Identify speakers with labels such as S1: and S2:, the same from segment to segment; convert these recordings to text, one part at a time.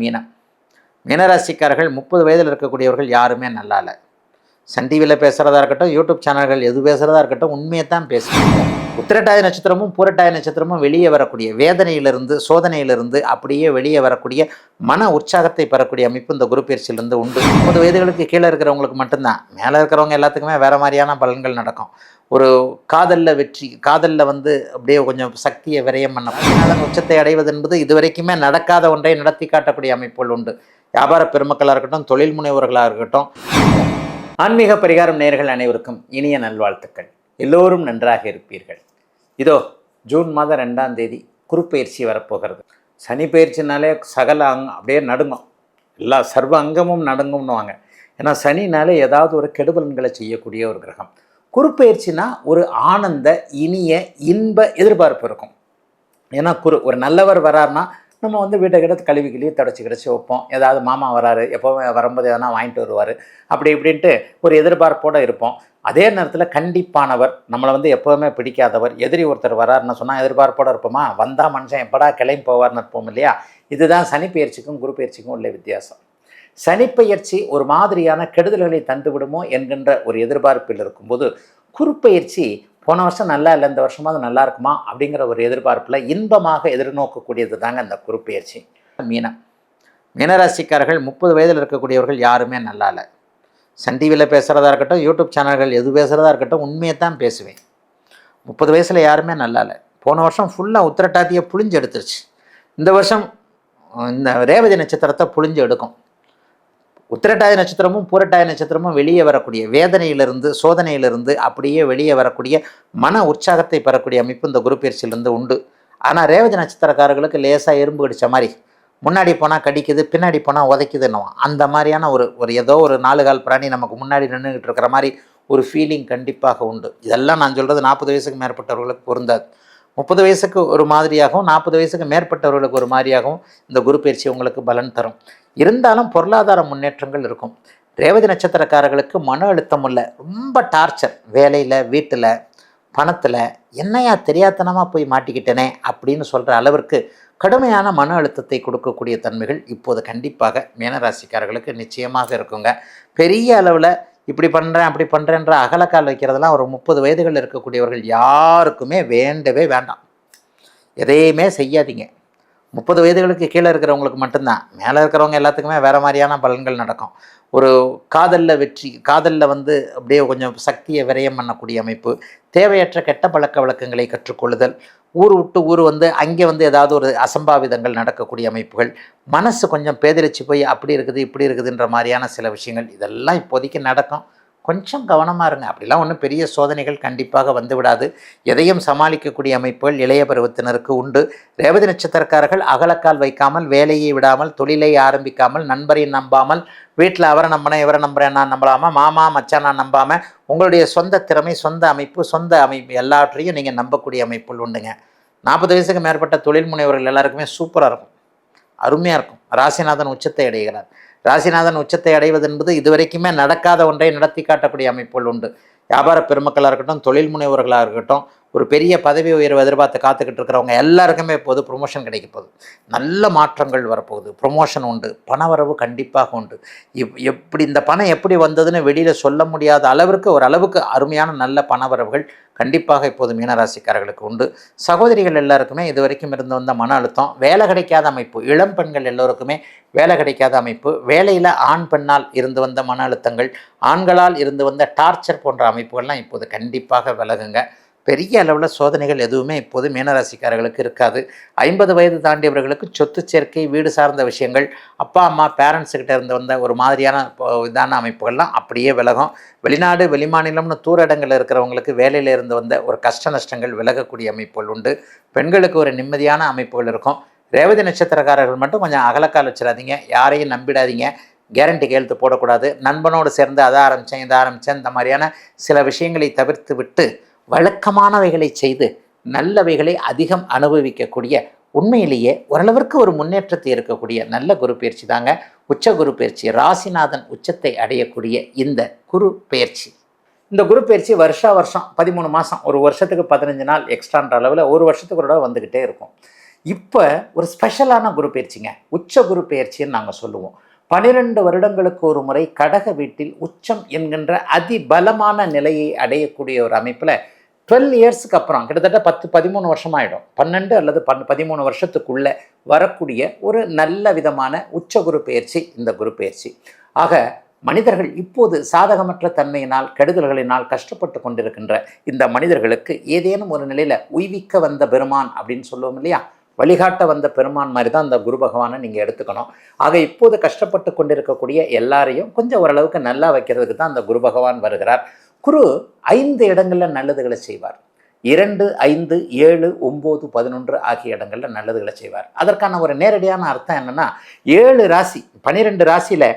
S1: மீனம். மீனராசிக்காரர்கள் 30 வயதில் இருக்கக்கூடியவர்கள் யாருமே நல்லா இல்லை. சன் டிவியில் பேசுகிறதா இருக்கட்டும், யூடியூப் சேனல்கள் எது பேசுகிறதா இருக்கட்டும், உண்மையை தான் பேசுகிறாங்க. உத்திரட்டாதி நட்சத்திரமும் பூரட்டாதி நட்சத்திரமும் வெளியே வரக்கூடிய வேதனையிலிருந்து, சோதனையிலிருந்து அப்படியே வெளியே வரக்கூடிய மன உற்சாகத்தை பெறக்கூடிய அமைப்பு இந்த குரு பயிற்சியிலிருந்து உண்டு. 30 வயதுகளுக்கு கீழே இருக்கிறவங்களுக்கு மட்டும்தான். மேலே இருக்கிறவங்க எல்லாத்துக்குமே வேறு மாதிரியான பலன்கள் நடக்கும். ஒரு காதலில் வெற்றி, காதலில் அப்படியே கொஞ்சம் சக்தியை விரயம் பண்ண அதன் உச்சத்தை அடைவது என்பது இதுவரைக்குமே நடக்காத ஒன்றை நடத்தி காட்டக்கூடிய அமைப்புகள் உண்டு. வியாபார பெருமக்களாக இருக்கட்டும், தொழில் முனைவோர்களாக இருக்கட்டும். ஆன்மீக பரிகாரம் நேயர்கள் அனைவருக்கும் இனிய நல்வாழ்த்துக்கள். எல்லோரும் நன்றாக இருப்பீர்கள். இதோ ஜூன் மாதம் 2ஆம் தேதி குரு பயிற்சி வரப்போகிறது. சனி பயிற்சினாலே சகல அப்படியே நடுங்கும், எல்லா சர்வ அங்கமும் நடுங்கும்னுவாங்க. ஏன்னா சனினாலே ஏதாவது ஒரு கெடுபலன்களை செய்யக்கூடிய ஒரு கிரகம். குரு பயிற்சினா ஒரு ஆனந்த, இனிய, இன்ப எதிர்பார்ப்பு இருக்கும். ஏன்னா ஒரு நல்லவர் வராருன்னா நம்ம வீட்டை கிட்ட கழுவி தொடச்சி கிடச்சி வைப்போம். ஏதாவது மாமா வராரு, எப்போவுமே வரும்போது எதனா வாங்கிட்டு வருவார், அப்படி இப்படின்ட்டு ஒரு எதிர்பார்ப்போடு இருப்போம். அதே நேரத்தில் கண்டிப்பானவர், நம்மளை எப்போவுமே பிடிக்காதவர், எதிரி ஒருத்தர் வராருன்னு சொன்னால் எதிர்பார்ப்போடு இருப்போமா? வந்தால் மனுஷன் எப்படா கிளம்பி போவார்னு இருப்போம் இல்லையா? இதுதான் சனி பயிற்சிக்கும் குரு பயிற்சிக்கும் உள்ள வித்தியாசம். சனிப்பெயர்ச்சி ஒரு மாதிரியான கெடுதல்களை தந்துவிடுமோ என்கின்ற ஒரு எதிர்பார்ப்பில் இருக்கும்போது, குரு பயிற்சி போன வருஷம் நல்லா இல்லை, இந்த வருஷமாக அது நல்லா இருக்குமா அப்படிங்கிற ஒரு எதிர்பார்ப்பில் இன்பமாக எதிர்நோக்கக்கூடியது தாங்க இந்த குரு பயிற்சி. மீனராசிக்காரர்கள் 30 வயதில் இருக்கக்கூடியவர்கள் யாருமே நல்லா இல்லை. சன் டிவியில் பேசுகிறதா இருக்கட்டும், யூடியூப் சேனல்கள் எது பேசுகிறதா இருக்கட்டும், உண்மையை தான் பேசுவேன். 30 வயசில் யாருமே நல்லா இல்லை. போன வருஷம் ஃபுல்லாக உத்திரட்டாதியை புழிஞ்சு எடுத்துருச்சு. இந்த வருஷம் இந்த ரேவதி நட்சத்திரத்தை புழிஞ்சு எடுக்கும். உத்திரட்டாதி நட்சத்திரமும் பூரட்டாதி நட்சத்திரமும் வெளியே வரக்கூடிய வேதனையிலிருந்து, சோதனையிலிருந்து அப்படியே வெளியே வரக்கூடிய மன உற்சாகத்தை பெறக்கூடிய அமைப்பு இந்த குரு பயிற்சியிலிருந்து உண்டு. ஆனால் ரேவதி நட்சத்திரக்காரர்களுக்கு லேசாக எறும்பு கடித்த மாதிரி, முன்னாடி போனால் கடிக்குது, பின்னாடி போனால் உதைக்குதுன்னுவோம். அந்த மாதிரியான ஒரு ஏதோ ஒரு 4 கால் பிராணி நமக்கு முன்னாடி நின்றுக்கிட்டு இருக்கிற மாதிரி ஒரு ஃபீலிங் கண்டிப்பாக உண்டு. இதெல்லாம் நான் சொல்கிறது 40 வயசுக்கு மேற்பட்டவர்களுக்கு பொருந்தாது. 30 வயசுக்கு ஒரு மாதிரியாகவும் 40 வயசுக்கு மேற்பட்டவர்களுக்கு ஒரு மாதிரியாகவும் இந்த குரு பயிற்சி உங்களுக்கு பலன் தரும். இருந்தாலும் பொருளாதார முன்னேற்றங்கள் இருக்கும். ரேவதி நட்சத்திரக்காரர்களுக்கு மன அழுத்தம் உள்ள ரொம்ப டார்ச்சர், வேலையில், வீட்டில், பணத்தில் என்னையா தெரியாதனமாக போய் மாட்டிக்கிட்டேனே அப்படின்னு சொல்கிற அளவிற்கு கடுமையான மன அழுத்தத்தை கொடுக்கக்கூடிய தன்மைகள் இப்போது கண்டிப்பாக மீனராசிக்காரர்களுக்கு நிச்சயமாக இருக்குங்க. பெரிய அளவில் இப்படி பண்ணுறேன் அப்படி பண்ணுறேன்ற அகலக்கால் வைக்கிறதெல்லாம் ஒரு 30 வயதுகள் இருக்கக்கூடியவர்கள் யாருக்குமே வேண்டவே வேண்டாம். எதையுமே செய்யாதீங்க. 30 வயதுகளுக்கு கீழே இருக்கிறவங்களுக்கு மட்டும்தான். மேலே இருக்கிறவங்க எல்லாத்துக்குமே வேறு மாதிரியான பலன்கள் நடக்கும். ஒரு காதலில் வெற்றி, காதலில் அப்படியே கொஞ்சம் சக்தியை விரயம் பண்ணக்கூடிய அமைப்பு, தேவையற்ற கெட்ட பழக்க வழக்கங்களை கற்றுக்கொள்ளுதல், ஊர் விட்டு ஊர் அங்கே ஏதாவது ஒரு அசம்பாவிதங்கள் நடக்கக்கூடிய அமைப்புகள், மனசு கொஞ்சம் பேதரிச்சு போய் அப்படி இருக்குது இப்படி இருக்குதுன்ற மாதிரியான சில விஷயங்கள் இதெல்லாம் இப்போதைக்கு நடக்கும். கொஞ்சம் கவனமாக இருங்க. அப்படிலாம் ஒன்றும் பெரிய சோதனைகள் கண்டிப்பாக வந்துவிடாது. எதையும் சமாளிக்கக்கூடிய அமைப்புகள் இளைய பருவத்தினருக்கு உண்டு. ரேவதி நட்சத்திரக்காரர்கள் அகலக்கால் வைக்காமல், வேலையை விடாமல், தொழிலை ஆரம்பிக்காமல், நண்பரை நம்பாமல், வீட்டில் அவரை நம்பினேன் இவரை நம்புகிறேன் நான் நம்பலாமல், மாமா மச்சான் நான் நம்பாமல், உங்களுடைய சொந்த திறமை, சொந்த அமைப்பு எல்லாவற்றையும் நீங்கள் நம்பக்கூடிய அமைப்புகள் உண்டுங்க. 40 வயசுக்கு மேற்பட்ட தொழில் முனைவர்கள் எல்லாருக்குமே சூப்பராக இருக்கும், அருமையாக இருக்கும். ராசிநாதன் உச்சத்தை அடைகிறார். ராசிநாதன் உச்சத்தை அடைவது என்பது இதுவரைக்குமே நடக்காத ஒன்றை நடத்தி காட்டக்கூடிய அமைப்புகள் உண்டு. வியாபார பெருமக்களாக இருக்கட்டும், தொழில் முனைவர்களாக இருக்கட்டும், ஒரு பெரிய பதவி உயர்வு எதிர்பார்த்து காத்துக்கிட்டு இருக்கிறவங்க எல்லாருக்குமே இப்போது ப்ரொமோஷன் கிடைக்க போகுது. நல்ல மாற்றங்கள் வரப்போகுது. ப்ரொமோஷன் உண்டு. பணவரவு கண்டிப்பாக உண்டு. எப்படி இந்த பணம் எப்படி வந்ததுன்னு வெளியில் சொல்ல முடியாத அளவிற்கு ஓரளவுக்கு அருமையான நல்ல பணவரவுகள் கண்டிப்பாக இப்போது மீனராசிக்காரர்களுக்கு உண்டு. சகோதரிகள் எல்லாருக்குமே இது வரைக்கும் இருந்து வந்த மன அழுத்தம், வேலை கிடைக்காத அமைப்பு, இளம் பெண்கள் எல்லோருக்குமே வேலை கிடைக்காத அமைப்பு, வேலையில் ஆண் பெண்ணால் இருந்து வந்த மன அழுத்தங்கள், ஆண்களால் இருந்து வந்த டார்ச்சர் போன்ற அமைப்புகள்லாம் இப்போது கண்டிப்பாக விலகுங்க. பெரிய அளவில் சோதனைகள் எதுவுமே இப்போது மீனராசிக்காரர்களுக்கு இருக்காது. 50 வயது தாண்டியவர்களுக்கு சொத்து சேர்க்கை, வீடு சார்ந்த விஷயங்கள், அப்பா அம்மா பேரண்ட்ஸுக்கிட்ட இருந்து வந்த ஒரு மாதிரியான இதான அமைப்புகள்லாம் அப்படியே விலகும். வெளிநாடு வெளிமாநிலம்னு தூர இடங்களில் இருக்கிறவங்களுக்கு வேலையில் இருந்து வந்த ஒரு கஷ்ட நஷ்டங்கள் விலகக்கூடிய அமைப்புகள் உண்டு. பெண்களுக்கு ஒரு நிம்மதியான அமைப்புகள் இருக்கும். ரேவதி நட்சத்திரக்காரர்கள் மட்டும் கொஞ்சம் அகலக்கால் வச்சிடாதீங்க. யாரையும் நம்பிடாதீங்க. கேரண்டி கையெழுத்து போடக்கூடாது. நண்பனோடு சேர்ந்து அதை ஆரம்பித்தேன் இதை ஆரம்பித்தேன் இந்த மாதிரியான சில விஷயங்களை தவிர்த்து விட்டு வழக்கமானவைகளை செய்து நல்லவைகளை அதிகம் அனுபவிக்கக்கூடிய, உண்மையிலேயே ஓரளவிற்கு ஒரு முன்னேற்றத்தை இருக்கக்கூடிய நல்ல குரு பயிற்சி தாங்க உச்ச குரு பயிற்சி. ராசிநாதன் உச்சத்தை அடையக்கூடிய இந்த குரு பயிற்சி. இந்த குரு பயிற்சி வருஷம் 13 மாதம், ஒரு வருஷத்துக்கு 15 நாள் எக்ஸ்ட்ரான்ற அளவில் ஒரு வருஷத்துக்கு ஒரு தடவை வந்துக்கிட்டே இருக்கும். இப்போ ஒரு ஸ்பெஷலான குரு பயிற்சிங்க, உச்ச குரு பயிற்சின்னு நாங்கள் சொல்லுவோம். 12 வருடங்களுக்கு ஒரு முறை கடக வீட்டில் உச்சம் என்கின்ற அதிபலமான நிலையை அடையக்கூடிய ஒரு அமைப்பில் 12 இயர்ஸுக்கு அப்புறம் கிட்டத்தட்ட 10-13 வருஷமாயிடும், 12 அல்லது 13 வருஷத்துக்குள்ளே வரக்கூடிய ஒரு நல்ல விதமான உச்ச குரு பயிற்சி இந்த குரு பயிற்சி. ஆக மனிதர்கள் இப்போது சாதகமற்ற தன்மையினால் கெடுதல்களினால் கஷ்டப்பட்டு கொண்டிருக்கின்ற இந்த மனிதர்களுக்கு ஏதேனும் ஒரு நிலையில் உய்விக்க வந்த பெருமான் அப்படின்னு சொல்லுவோம் இல்லையா, வழிகாட்ட வந்த பெருமான் மாதிரி தான் அந்த குரு பகவானை நீங்கள் எடுத்துக்கணும். ஆக இப்போது கஷ்டப்பட்டு கொண்டிருக்கக்கூடிய எல்லாரையும் கொஞ்சம் ஓரளவுக்கு நல்லா வைக்கிறதுக்கு தான் அந்த குரு பகவான் வருகிறார். குரு 5 இடங்களில் நல்லதுகளை செய்வார். 2, 5, 7, 9, 11 ஆகிய இடங்களில் நல்லதுகளை செய்வார். அதற்கான ஒரு நேரடியான அர்த்தம் என்னென்னா, 7 ராசி 12 ராசியில்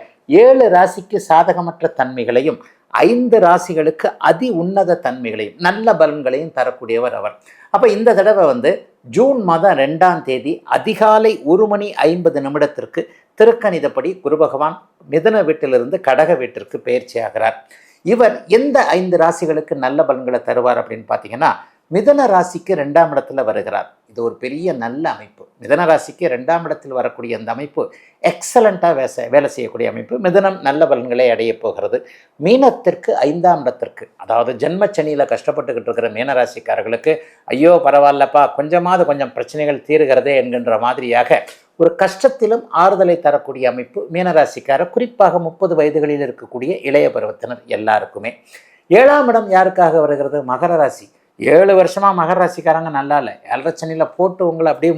S1: 7 ராசிக்கு சாதகமற்ற தன்மைகளையும் 5 ராசிகளுக்கு அதி உன்னத தன்மைகளையும் நல்ல பலன்களையும் தரக்கூடியவர் அவர். அப்போ இந்த தடவை ஜூன் மாதம் 2ஆம் தேதி அதிகாலை 1:50 திருக்கணிதப்படி குரு பகவான் மிதுன வீட்டிலிருந்து கடக வீட்டிற்கு பயிற்சி ஆகிறார். இவர் எந்த 5 ராசிகளுக்கு நல்ல பலன்களை தருவார் அப்படின்னு பார்த்தீங்கன்னா, மிதுன ராசிக்கு 2ஆம் இடத்துல வருகிறார். இது ஒரு பெரிய நல்ல அமைப்பு. மிதுன ராசிக்கு 2ஆம் இடத்தில் வரக்கூடிய அந்த அமைப்பு எக்ஸலண்ட்டாக வேலை செய்யக்கூடிய அமைப்பு. மிதுனம் நல்ல பலன்களை அடைய போகிறது. மீனத்திற்கு 5ஆம் இடத்திற்கு, அதாவது ஜென்மச்சனியில் கஷ்டப்பட்டுக்கிட்டு இருக்கிற மீனராசிக்காரர்களுக்கு ஐயோ பரவாயில்லப்பா, கொஞ்சம் பிரச்சனைகள் தீருகிறதே என்கின்ற மாதிரியாக ஒரு கஷ்டத்திலும் ஆறுதலை தரக்கூடிய அமைப்பு மீனராசிக்காரர், குறிப்பாக 30 வயதுகளில் இருக்கக்கூடிய இளைய பருவத்தினர் எல்லாருக்குமே. 7ஆம் இடம் யாருக்காக வருகிறது? மகர ராசி. 7 வருஷமாக மகர ராசிக்காரங்க நல்லா இல்லை, 7.5 சனியில் போட்டு உங்களை அப்படியே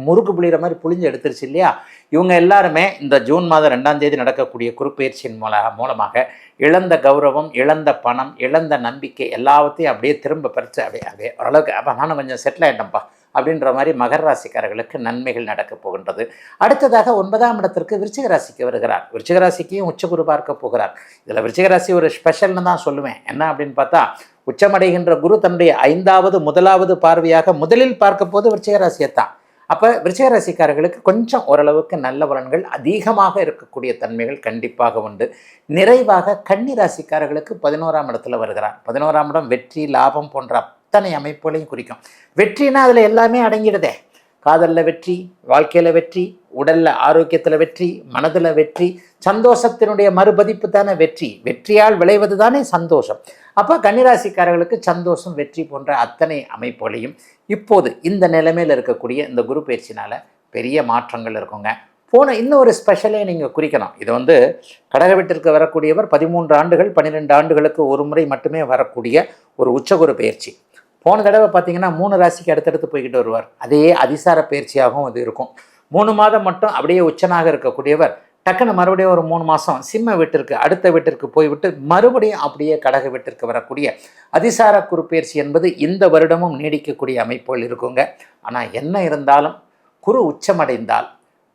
S1: முறுக்கு புளிகிற மாதிரி புளிஞ்சு எடுத்துருச்சு இல்லையா. இவங்க எல்லாருமே இந்த ஜூன் மாதம் 2ஆம் தேதி நடக்கக்கூடிய குருப்பெயர்ச்சியின் மூலமாக இழந்த கௌரவம், இழந்த பணம், இழந்த நம்பிக்கை எல்லாத்தையும் அப்படியே திரும்ப பறித்து அப்படியே ஓரளவுக்கு அப்போ நானும் கொஞ்சம் செட்டில் ஆகிட்டேன்ப்பா அப்படின்ற மாதிரி மகர ராசிக்காரர்களுக்கு நன்மைகள் நடக்கப் போகின்றது. அடுத்ததாக 9ஆம் இடத்திற்கு விருச்சிக ராசிக்கு வருகிறார். விருச்சிக ராசிக்கையும் உச்சகுரு பார்க்க போகிறார். இதில் விருச்சிக ராசி ஒரு ஸ்பெஷல்னு தான் சொல்லுவேன். என்ன அப்படின்னு பார்த்தா, உச்சமடைகின்ற குரு தன்னுடைய 5வது முதலாவது பார்வையாக முதலில் பார்க்க போது விருச்சிக ராசியைத்தான். அப்போ விருச்சிக ராசிக்காரர்களுக்கு கொஞ்சம் ஓரளவுக்கு நல்ல பலன்கள் அதிகமாக இருக்கக்கூடிய தன்மைகள் கண்டிப்பாக உண்டு. நிறைவாக கன்னி ராசிக்காரர்களுக்கு 11ஆம் இடத்துல வருகிறார். 11ஆம் இடம் வெற்றி, லாபம் போன்ற அத்தனை அமைப்புகளையும் குறிக்கும். வெற்றினா அதில் எல்லாமே அடங்கிடுதே. காதலில் வெற்றி, வாழ்க்கையில் வெற்றி, உடலில் ஆரோக்கியத்தில் வெற்றி, மனதில் வெற்றி, சந்தோஷத்தினுடைய மறுபதிப்பு தானே வெற்றி. வெற்றியால் விளைவது தானே சந்தோஷம். அப்போ கன்னிராசிக்காரர்களுக்கு சந்தோஷம், வெற்றி போன்ற அத்தனை அமைப்புகளையும் இப்போது இந்த நிலைமையில் இருக்கக்கூடிய இந்த குரு பயிற்சினால் பெரிய மாற்றங்கள் இருக்குங்க. இன்னொரு ஸ்பெஷலே நீங்கள் குறிக்கணும். இது கடக வீட்டிற்கு வரக்கூடியவர் 13 ஆண்டுகள் 12 ஆண்டுகளுக்கு ஒரு முறை மட்டுமே வரக்கூடிய ஒரு உச்சகுரு பயிற்சி. போன தடவை பார்த்தீங்கன்னா 3 ராசிக்கு அடுத்தடுத்து போய்கிட்டு வருவார். அதே அதிசார பயிற்சியாகவும் அது இருக்கும். 3 மாதம் மட்டும் அப்படியே உச்சனாக இருக்கக்கூடியவர் டக்குன்னு மறுபடியும் ஒரு 3 மாதம் சிம்ம வீட்டிற்கு அடுத்த வீட்டிற்கு போய்விட்டு மறுபடியும் அப்படியே கடக வீட்டிற்கு வரக்கூடிய அதிசார குரு பயிற்சி என்பது இந்த வருடமும் நீடிக்கக்கூடிய அமைப்புகள் இருக்குங்க. ஆனால் என்ன இருந்தாலும் குரு உச்சமடைந்தால்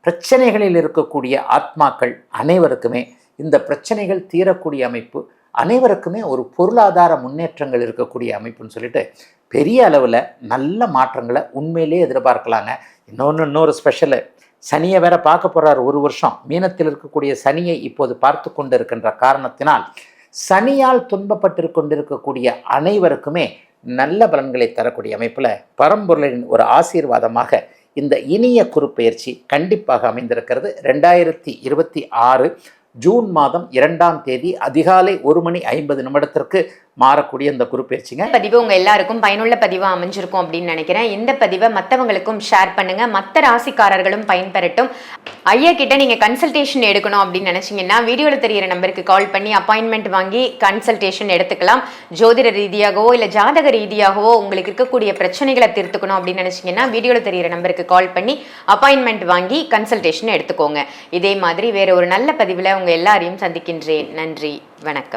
S1: பிரச்சனைகளில் இருக்கக்கூடிய ஆத்மாக்கள் அனைவருக்குமே இந்த பிரச்சனைகள் தீரக்கூடிய அமைப்பு, அனைவருக்குமே ஒரு பொருளாதார முன்னேற்றங்கள் இருக்கக்கூடிய அமைப்புன்னு சொல்லிட்டு பெரிய அளவில் நல்ல மாற்றங்களை உண்மையிலே எதிர்பார்க்கலாங்க. இன்னொரு ஸ்பெஷலு, சனியை வேற பார்க்க போகிறார் 1 வருஷம். மீனத்தில் இருக்கக்கூடிய சனியை இப்போது பார்த்து கொண்டு இருக்கின்ற காரணத்தினால் சனியால் துன்பப்பட்டு கொண்டிருக்கக்கூடிய அனைவருக்குமே நல்ல பலன்களை தரக்கூடிய அமைப்பில் பரம்பொருளின் ஒரு ஆசீர்வாதமாக இந்த இனிய குருப்பெயர்ச்சி கண்டிப்பாக அமைந்திருக்கிறது. 2026 ஜூன் மாதம் 2ஆம் தேதி அதிகாலை 1:50 மாறக்கூடிய இந்த குரு பயிற்சிங்க.
S2: பதிவு உங்க எல்லாருக்கும் பயனுள்ள பதிவா அமைஞ்சிருக்கும் அப்படின்னு நினைக்கிறேன். இந்த பதிவை மற்றவங்களுக்கும் ஷேர் பண்ணுங்க, மற்ற ராசிக்காரர்களும் பயன்பெறட்டும். ஐயா கிட்ட நீங்க கன்சல்டேஷன் எடுக்கணும் அப்படின்னு நினைச்சீங்கன்னா வீடியோல தெரியிற நம்பருக்கு கால் பண்ணி அப்பாயின்மெண்ட் வாங்கி கன்சல்டேஷன் எடுத்துக்கலாம். ஜோதிட ரீதியாகவோ இல்ல ஜாதக ரீதியாகவோ உங்களுக்கு இருக்கக்கூடிய பிரச்சனைகளை தீர்த்துக்கணும் அப்படின்னு நினைச்சீங்கன்னா வீடியோல தெரியிற நம்பருக்கு கால் பண்ணி அப்பாயின்மெண்ட் வாங்கி கன்சல்டேஷன் எடுத்துக்கோங்க. இதே மாதிரி வேற ஒரு நல்ல பதிவுல உங்க எல்லாரையும் சந்திக்கின்றேன். நன்றி, வணக்கம்.